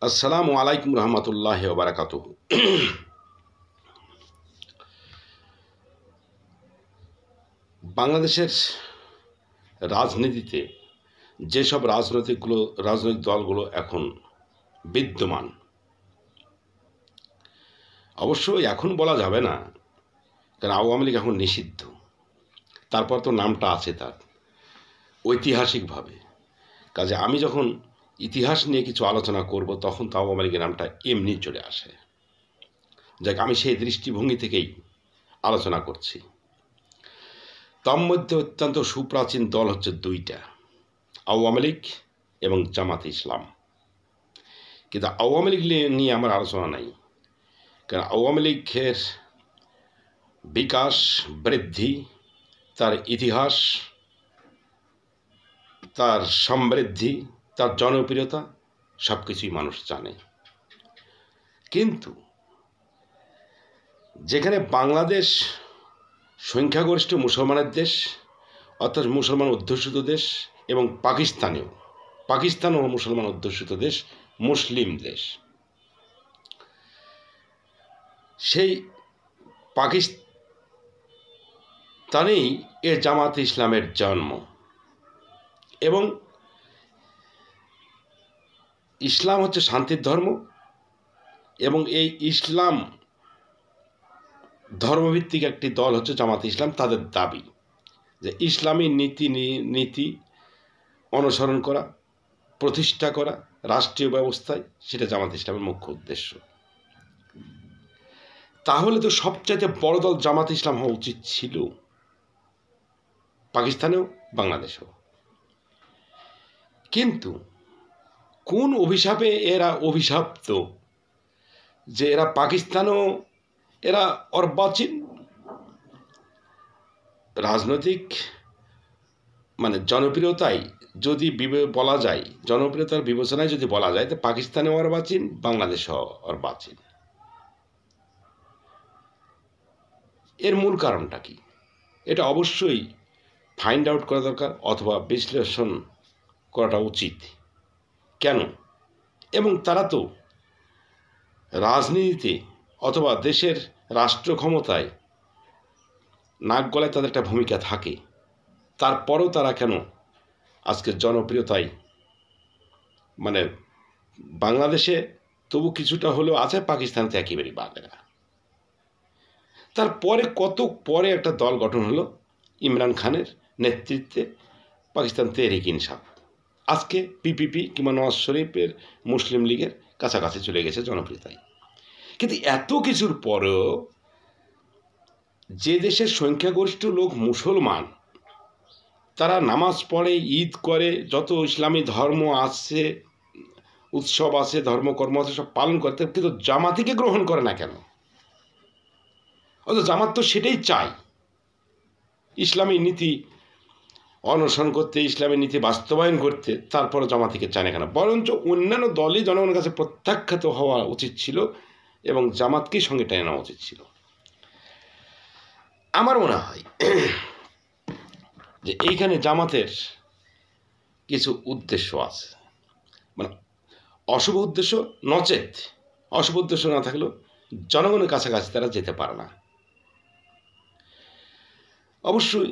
আসসালামু আলাইকুম রহমতুল্লাহ বারাকাতুহু। বাংলাদেশের রাজনীতিতে যেসব রাজনৈতিক দলগুলো এখন বিদ্যমান, অবশ্যই এখন বলা যাবে না, কারণ আওয়ামী লীগ এখন নিষিদ্ধ। তারপর তো নামটা আছে তার ঐতিহাসিকভাবে। কাজে আমি যখন ইতিহাস নিয়ে কিছু আলোচনা করব তখন তো আওয়ামী লীগের নামটা এমনি চলে আসে। যাক, আমি সেই দৃষ্টিভঙ্গি থেকেই আলোচনা করছি। তার মধ্যে অত্যন্ত সুপ্রাচীন দল হচ্ছে দুইটা, আওয়ামী লীগ এবং জামাতে ইসলাম। কিন্তু আওয়ামী লীগ নিয়ে আমার আলোচনা নাই, কারণ আওয়ামী লীগের বিকাশ, বৃদ্ধি, তার ইতিহাস, তার সমৃদ্ধি, তার জনপ্রিয়তা সব কিছুই মানুষ জানে। কিন্তু যেখানে বাংলাদেশ সংখ্যাগরিষ্ঠ মুসলমানের দেশ, অর্থাৎ মুসলমান অধ্যুষিত দেশ, এবং পাকিস্তানও মুসলমান অধ্যুষিত দেশ, মুসলিম দেশ, সেই পাকিস্তানেই এ জামাতে ইসলামের জন্ম। এবং ইসলাম হচ্ছে শান্তির ধর্ম, এবং এই ইসলাম ধর্মভিত্তিক একটি দল হচ্ছে জামাতে ইসলাম। তাদের দাবি যে ইসলামী নীতি অনুসরণ করা, প্রতিষ্ঠা করা রাষ্ট্রীয় ব্যবস্থায়, সেটা জামাতে ইসলামের মুখ্য উদ্দেশ্য। তাহলে তো সবচাইতে বড় দল জামাতে ইসলাম হওয়া উচিত ছিল, পাকিস্তানেও বাংলাদেশেও। কিন্তু কোন অভিশাপে এরা অভিশপ্ত যে এরা পাকিস্তানও এরা অর্বাচীন রাজনৈতিক জনপ্রিয়তায় যদি বলা যায়, জনপ্রিয়তার বিবেচনায় যদি বলা যায়, তো পাকিস্তানেও অর্বাচীন, বাংলাদেশও অর্বাচীন। এর মূল কারণটা কি? এটা অবশ্যই ফাইন্ড আউট করা দরকার, অথবা বিশ্লেষণ করাটা উচিত। কেন? এবং তারা তো রাজনীতিতে অথবা দেশের রাষ্ট্র ক্ষমতায় নাক গলায় তাদের একটা ভূমিকা থাকে, তারপরেও তারা কেন আজকে জনপ্রিয়তায় বাংলাদেশে তবু কিছুটা হলেও আছে, পাকিস্তানে তো একেবারেই বাড়ে না। তারপরে কত পরে একটা দল গঠন হলো ইমরান খানের নেতৃত্বে, পাকিস্তান তেহরিক ইনসাফ। আজকে পিপিপি কিংবা নওয়াজ শরীফের মুসলিম লীগের কাছাকাছি চলে গেছে জনপ্রিয়তায়। কিন্তু এত কিছুর পরেও যে দেশের সংখ্যাগরিষ্ঠ লোক মুসলমান, তারা নামাজ পড়ে, ঈদ করে, যত ইসলামী ধর্ম আছে, উৎসব আছে, ধর্মকর্ম আছে, সব পালন করতে, কিন্তু জামাতিকে গ্রহণ করে না কেন? অথচ জামাত তো সেটাই চায়, ইসলামী নীতি অনুসরণ করতে, ইসলামী নীতি বাস্তবায়ন করতে। তারপরে জামাতিকে চায় না কেন? বরঞ্চ অন্যান্য দলই জনগণের কাছে প্রত্যাখ্যাত হওয়া উচিত ছিল, এবং জামাতকেই সঙ্গে টেনে নেওয়া উচিত ছিল। আমার মনে হয় যে এইখানে জামাতের কিছু উদ্দেশ্য আছে, অশুভ উদ্দেশ্য নচেত, অশুভ উদ্দেশ্য না থাকলেও জনগণের কাছাকাছি তারা যেতে পারে না। অবশ্যই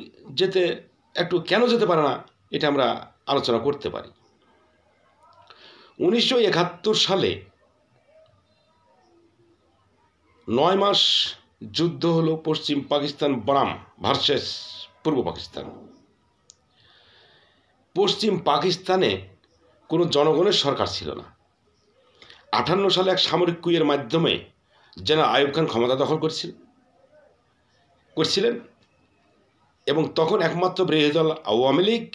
কেন যেতে পারে না, এটা আমরা আলোচনা করতে পারি। 1971 সালে 9 মাস যুদ্ধ হলো পশ্চিম পাকিস্তান বনাম ভার্সেস পূর্ব পাকিস্তান। পশ্চিম পাকিস্তানে কোনো জনগণের সরকার ছিল না। 58 সালে এক সামরিক কুইয়ের মাধ্যমে জেনারেল আইয়ুব খান ক্ষমতা দখল করছিলেন, এবং তখন একমাত্র বিরোধী দল আওয়ামী লীগ,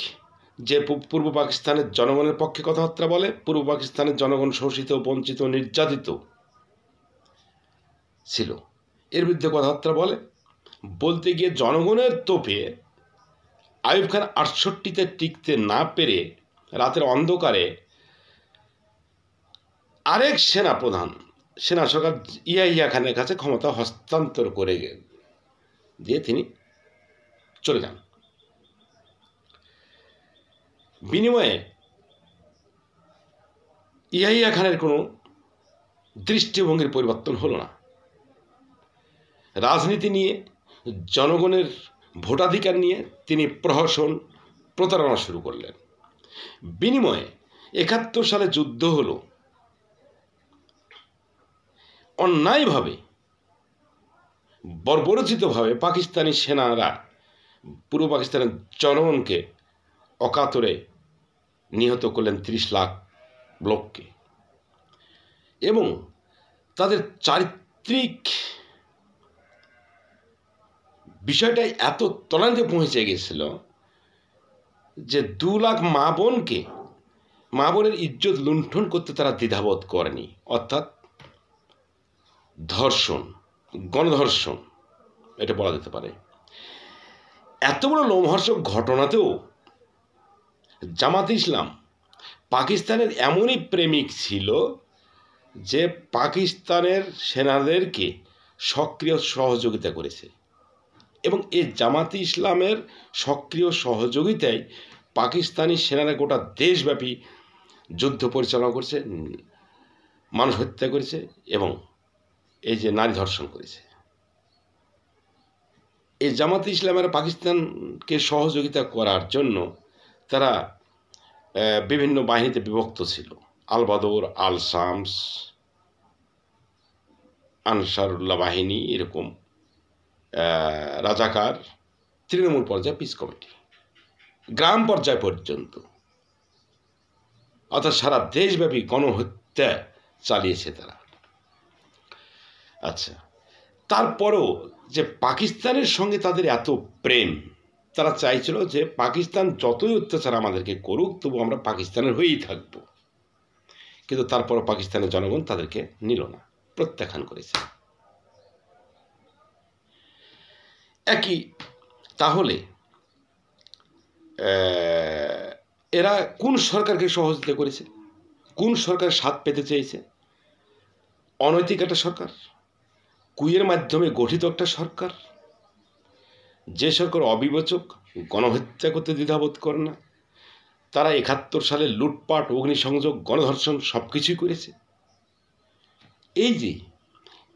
যে পূর্ব পাকিস্তানের জনগণের পক্ষে কথাবার্তা বলে, পূর্ব পাকিস্তানের জনগণ শোষিত, বঞ্চিত, নির্যাতিত ছিল, এর বিরুদ্ধে কথাবার্তা বলতে গিয়ে জনগণের তোপে আইয়ুব খান 68-তে টিকতে না পেরে রাতের অন্ধকারে আরেক সেনা সরকার ইয়াহিয়া খানের কাছে ক্ষমতা হস্তান্তর করে দিয়ে তিনি চলে যান। বিনিময়ে ইয়াহিয়া খানের কোনো দৃষ্টিভঙ্গির পরিবর্তন হলো না। রাজনীতি নিয়ে, জনগণের ভোটাধিকার নিয়ে তিনি প্রহসন, প্রতারণা শুরু করলেন। বিনিময়ে ৭১ সালে যুদ্ধ হলো, অন্যায়ভাবে, বর্বরোচিতভাবে পাকিস্তানি সেনারা পূর্ব পাকিস্তানের জনগণকে অকাতরে নিহত করলেন ৩০ লাখ লোককে, এবং তাদের চারিত্রিক বিষয়টাই এত তলানিতে পৌঁছে গেছিল যে ২ লাখ মা বোনের ইজ্জত লুণ্ঠন করতে তারা দ্বিধাবোধ করেনি। অর্থাৎ ধর্ষণ, গণধর্ষণ এটা বলা যেতে পারে। এত বড় লোমহর্ষক ঘটনাতেও জামাত ইসলাম পাকিস্তানের এমনই প্রেমিক ছিল যে পাকিস্তানের সেনাদেরকে সক্রিয় সহযোগিতা করেছে, এবং এই জামাতে ইসলামের সক্রিয় সহযোগিতায় পাকিস্তানি সেনারা গোটা দেশব্যাপী যুদ্ধ পরিচালনা করছে, মানুষ হত্যা করেছে, এবং এই যে নারী ধর্ষণ করেছে। এই জামাতে ইসলামের পাকিস্তানকে সহযোগিতা করার জন্য তারা বিভিন্ন বাহিনীতে বিভক্ত ছিল। আল বদর, আল শামস, আনসারুল্লাহ বাহিনী, এরকম রাজাকার, তৃণমূল পর্যায়ে পিস কমিটি, গ্রাম পর্যায় পর্যন্ত, অর্থাৎ সারা দেশব্যাপী গণহত্যা চালিয়েছে তারা। আচ্ছা, তারপরও যে পাকিস্তানের সঙ্গে তাদের এত প্রেম, তারা চাইছিল যে পাকিস্তান যতই অত্যাচার আমাদেরকে করুক তবু আমরা পাকিস্তানের হয়েই থাকব। কিন্তু তারপরও পাকিস্তানের জনগণ তাদেরকে নিল না, প্রত্যাখ্যান করেছে। একই তাহলে এরা কোন সরকারকে সহযোগিতা করেছে, কোন সরকার স্বাদ পেতে চেয়েছে? অনৈতিক একটা সরকার, কুইয়ের মাধ্যমে গঠিত একটা সরকার, যে সরকার অবিবেচক, গণহত্যা করতে দ্বিধাবোধ করে না। তারা ৭১ সালে লুটপাট, অগ্নিসংযোগ, গণধর্ষণ সব কিছুই করেছে। এই যে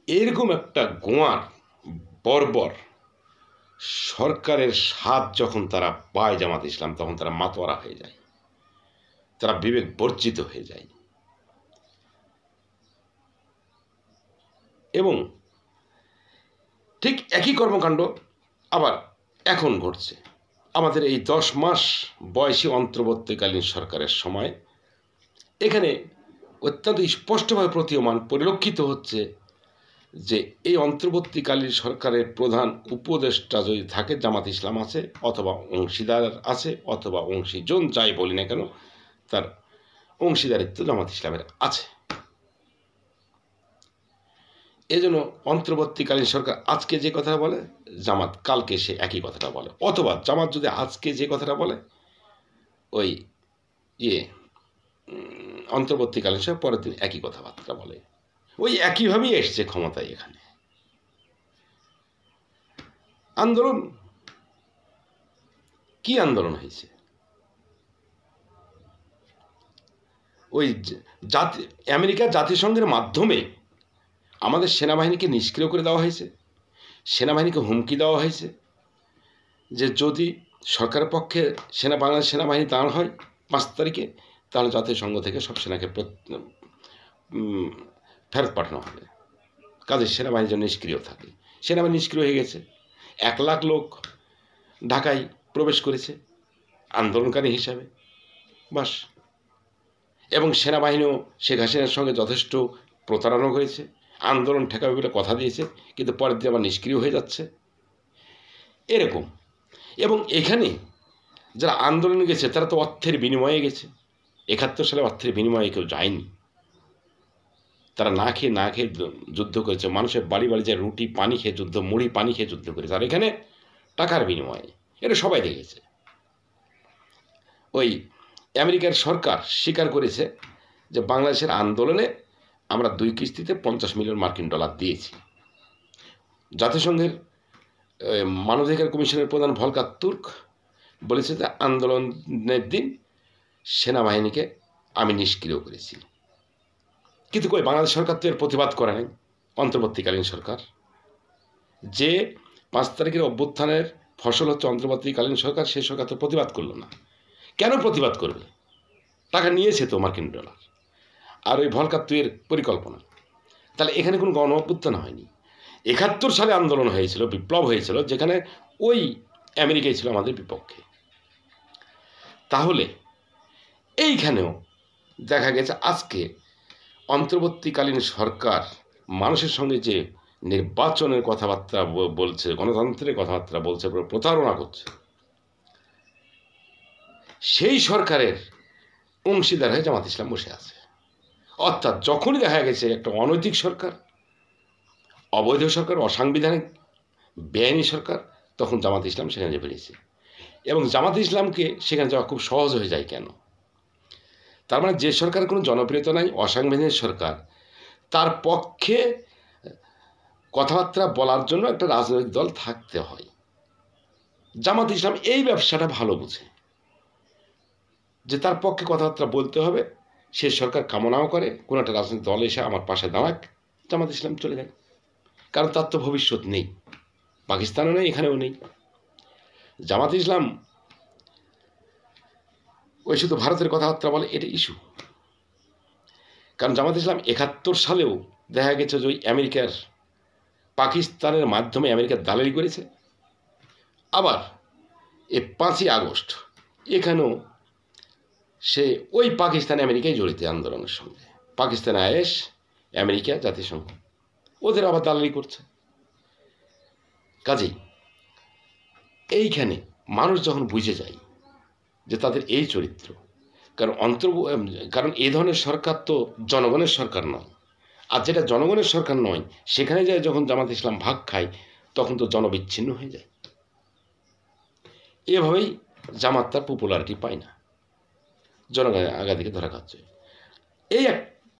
এরকম একটা গোয়ার বর্বর সরকারের স্বাদ যখন তারা পায় জামাত ইসলাম, তখন তারা মাতোয়ারা হয়ে যায়, তারা বিবেক বর্জিত হয়ে যায়। এবং ঠিক একই কর্মকাণ্ড আবার এখন ঘটছে। আমাদের এই 10 মাস বয়সী অন্তর্বর্তীকালীন সরকারের সময় এখানে অত্যন্ত স্পষ্টভাবে প্রতীয়মান পরিলক্ষিত হচ্ছে যে এই অন্তর্বর্তীকালীন সরকারের প্রধান উপদেষ্টা যদি থাকে, জামাত ইসলাম আছে, অথবা অংশীদার আছে, অথবা অংশীজন, যাই বলি না কেন, তার অংশীদারিত্ব জামাত ইসলামের আছে। এজন্য অন্তর্বর্তীকালীন সরকার আজকে যে কথা বলে, জামাত কালকে সে একই কথাটা বলে, অথবা জামাত যদি আজকে যে কথাটা বলে, ওই অন্তর্বর্তীকালীন সরকার পরের দিন একই কথাবার্তা বলে। ওই একইভাবেই এসছে ক্ষমতায়। এখানে আন্দোলন, কি আন্দোলন হয়েছে? ওই আমেরিকার জাতিসংঘের মাধ্যমে আমাদের সেনাবাহিনীকে নিষ্ক্রিয় করে দেওয়া হয়েছে, সেনাবাহিনীকে হুমকি দেওয়া হয়েছে যে যদি সরকারের পক্ষে বাংলাদেশ সেনাবাহিনী দাঁড় হয় 5 তারিখে, তাহলে জাতিসংঘ থেকে সব সেনাকে ফেরত পাঠানো হবে। কাজে সেনাবাহিনী যেন নিষ্ক্রিয় থাকে। সেনাবাহিনী নিষ্ক্রিয় হয়ে গেছে। 1 লাখ লোক ঢাকায় প্রবেশ করেছে আন্দোলনকারী হিসাবে, বাস। এবং সেনাবাহিনীও শেখ হাসিনার সঙ্গে যথেষ্ট প্রতারণা করেছে, আন্দোলন ঠেকাবে বলে কথা দিয়েছে, কিন্তু পরের দিন আবার নিষ্ক্রিয় হয়ে যাচ্ছে, এরকম। এবং এখানে যারা আন্দোলনে গেছে তারা তো অর্থের বিনিময়ে গেছে। ৭১ সালে অর্থের বিনিময়ে কেউ যায়নি, তারা না খেয়ে যুদ্ধ করেছে। মানুষের বাড়ি বাড়ি যায় রুটি পানি খেয়ে যুদ্ধ, মুড়ি পানি খেয়ে যুদ্ধ করেছে, আর এখানে টাকার বিনিময়ে। এটা সবাই দেখেছে। ওই আমেরিকার সরকার স্বীকার করেছে যে বাংলাদেশের আন্দোলনে আমরা 2 কিস্তিতে $50 মিলিয়ন দিয়েছি। জাতিসংঘের মানবাধিকার কমিশনের প্রধান ভলকার তুর্ক বলেছে যে আন্দোলনের দিন সেনাবাহিনীকে আমি নিষ্ক্রিয় করেছি, কিন্তু কই বাংলাদেশ সরকার তো এর প্রতিবাদ করে নাই, অন্তর্বর্তীকালীন সরকার। যে 5 তারিখের অভ্যুত্থানের ফসল হচ্ছে অন্তর্বর্তীকালীন সরকার, সেই সরকার তো প্রতিবাদ করলো না। কেন প্রতিবাদ করবে? টাকা নিয়েছে তো মার্কিন ডলার, আর ওই ভলকার তুইয়ের পরিকল্পনা। তাহলে এখানে কোনো গণ অভ্যুত্থান হয়নি। 71 সালে আন্দোলন হয়েছিল, বিপ্লব হয়েছিল, যেখানে ওই আমেরিকাই ছিল আমাদের বিপক্ষে। তাহলে এইখানেও দেখা গেছে আজকে অন্তর্বর্তীকালীন সরকার মানুষের সঙ্গে যে নির্বাচনের কথাবার্তা বলছে, গণতন্ত্রের কথাবার্তা বলছে, প্রতারণা করছে, সেই সরকারের অংশীদার হয়ে জামাত ইসলাম বসে আছে। অর্থাৎ যখনই দেখা গেছে একটা অনৈতিক সরকার, অবৈধ সরকার, অসাংবিধানিক বেআইনি সরকার, তখন জামাত ইসলাম সেখানে যে বেরিয়েছে। এবং জামাত ইসলামকে সেখানে যাওয়া খুব সহজ হয়ে যায় কেন? তার মানে যে সরকারের কোনো জনপ্রিয়তা নাই, অসাংবিধানিক সরকার, তার পক্ষে কথাবার্তা বলার জন্য একটা রাজনৈতিক দল থাকতে হয়। জামাত ইসলাম এই ব্যবসাটা ভালো বুঝে, যে তার পক্ষে কথাবার্তা বলতে হবে, সে সরকার কামনাও করে কোনো একটা রাজনৈতিক দল এসে আমার পাশে দাঁড়াক, জামাত ইসলাম চলে যায়। কারণ তার তো ভবিষ্যৎ নেই, পাকিস্তানও নেই, এখানেও নেই। জামাত ইসলাম ওই শুধু ভারতের কথাবার্তা বলে, এটা ইস্যু। কারণ জামাত ইসলাম 71 সালেও দেখা গেছে যে ওই আমেরিকার, পাকিস্তানের মাধ্যমে আমেরিকার দালালি করেছে। আবার এই 5ই আগস্ট এখানেও সে ওই পাকিস্তান আমেরিকায় জড়িত আন্দোলনের সঙ্গে। পাকিস্তান আইএস, আমেরিকা, জাতিসংঘ, ওদের আবার দালালি করছে। কাজেই এইখানে মানুষ যখন বুঝে যায় যে তাদের এই চরিত্র, কারণ এই ধরনের সরকার তো জনগণের সরকার নয়। আর যেটা জনগণের সরকার নয়, সেখানে যায় যখন জামাত ইসলাম ভাগ খায়, তখন তো জনবিচ্ছিন্ন হয়ে যায়। এভাবেই জামাত তার পপুলারিটি পায় না, জনগণের আগা দিকে ধরা খাচ্ছে। এই